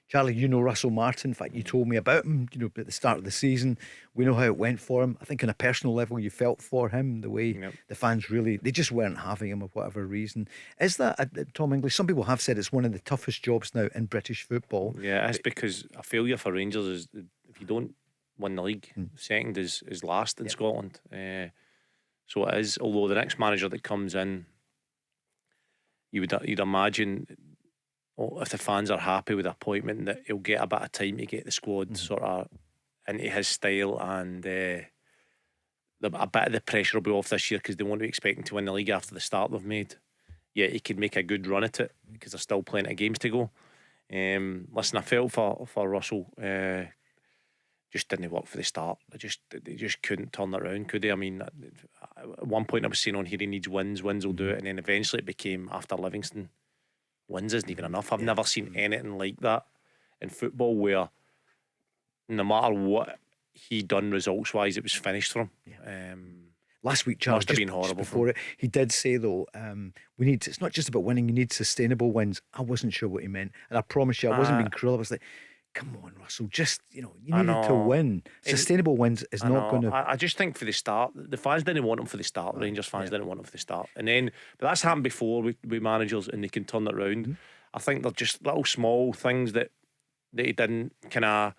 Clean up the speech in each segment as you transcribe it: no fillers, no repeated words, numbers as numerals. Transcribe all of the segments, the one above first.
Charlie, you know Russell Martin. In fact, you told me about him, at the start of the season. We know how it went for him. I think on a personal level you felt for him, the way the fans really, they just weren't having him for whatever reason. Is that, Tom English, some people have said it's one of the toughest jobs now in British football. Yeah, it's because a failure for Rangers is if you don't win the league, second is last in Scotland. So it is, although the next manager that comes in, you'd imagine, if the fans are happy with the appointment, that he'll get a bit of time to get the squad sort of into his style, and a bit of the pressure will be off this year because they won't be expecting to win the league after the start they've made. Yet he could make a good run at it because there's still plenty of games to go. Listen, I felt for Russell. Just didn't work for the start. They just couldn't turn it around, could they? I mean, at one point I was saying on here he needs wins will do it, and then eventually it became, after Livingston, wins isn't even enough. I've never seen anything like that in football, where no matter what he done results wise, it was finished for him. Last week, Charles, must have been horrible before it, he did say though, it's not just about winning, you need sustainable wins. I wasn't sure what he meant, and I promise you I wasn't being cruel. I was like, come on, Russell, just, you needed to win. Sustainable wins is not going to. I just think for the start, the fans didn't want him for the start. Rangers fans didn't want him for the start, and then, but that's happened before with managers, and they can turn it around. I think they're just little small things that he didn't that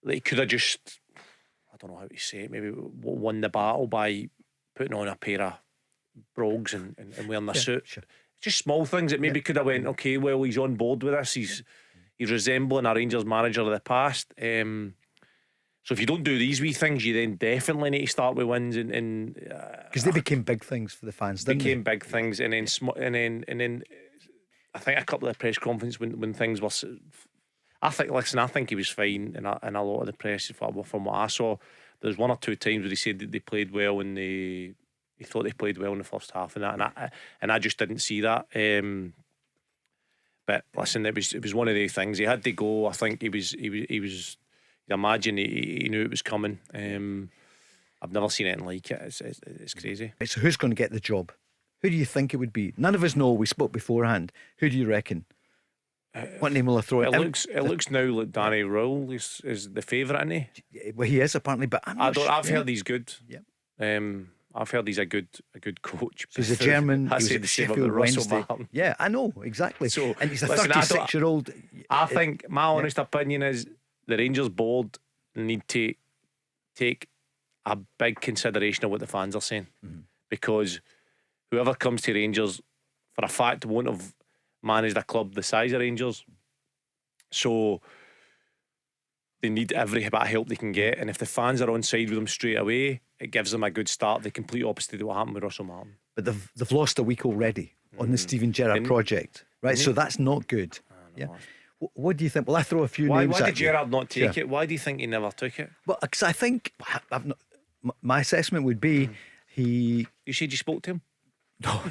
he could have just, I don't know how to say it, maybe won the battle by putting on a pair of brogues and wearing a suit. Sure. Just small things that maybe could have went, okay, well, he's on board with this. He's resembling a Rangers manager of the past. So if you don't do these wee things, you then definitely need to start with wins, and because they became big things for the fans. Became big things, and then I think a couple of press conferences when things were. I think he was fine in a lot of the press from what I saw. There's one or two times where he said that they played well, and he thought they played well in the first half, and I just didn't see that. But listen, it was one of the things. He had to go. I think he was. You imagine he knew it was coming. I've never seen anything like it. It's crazy. So who's going to get the job? Who do you think it would be? None of us know. We spoke beforehand. Who do you reckon? What name will I throw it? It looks now like Danny Rowell is the favourite, isn't he? Well, he is apparently, but I've heard he's good. I've heard he's a good coach. So he's a German. I say the same about Russell Martin. Yeah, I know exactly. So, and he's a 36-year-old. I think my honest opinion is the Rangers board need to take a big consideration of what the fans are saying, because whoever comes to Rangers, for a fact, won't have managed a club the size of Rangers. So they need every bit of help they can get, and if the fans are on side with them straight away, it gives them a good start. The complete opposite of what happened with Russell Martin. But they've lost a week already on the Steven Gerrard project, right? So that's not good. What do you think? Well, I throw a few names. Why did Gerrard not take it? Why do you think he never took it? Well, because I think my assessment would be You said you spoke to him?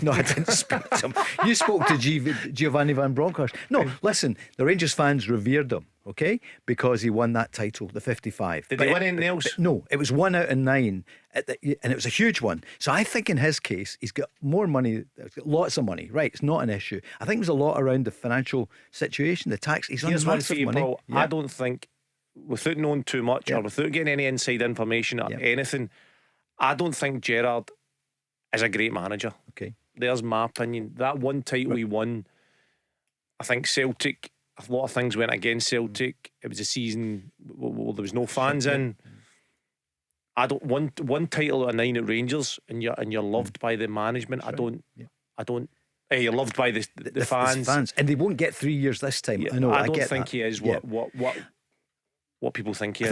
No, I didn't speak to him. You spoke to Giovanni Van Bronckhorst. No, listen, the Rangers fans revered him, okay, because he won that title, the 55. Did he win anything else? No, it was 1 out of 9, and it was a huge one. So I think in his case, he's got more money, lots of money, right? It's not an issue. I think there's a lot around the financial situation, the tax. He's on massive money. Paul, I don't think, without knowing too much or without getting any inside information or anything, I don't think Gerrard is a great manager. Okay, there's my opinion. That one title he won, I think Celtic, a lot of things went against Celtic. It was a season where there was no fans in. I don't one title at 9 at Rangers, and you're loved by the management. I don't. You're loved by the fans, and they won't get 3 years this time. I know. I don't think he is what people think he is.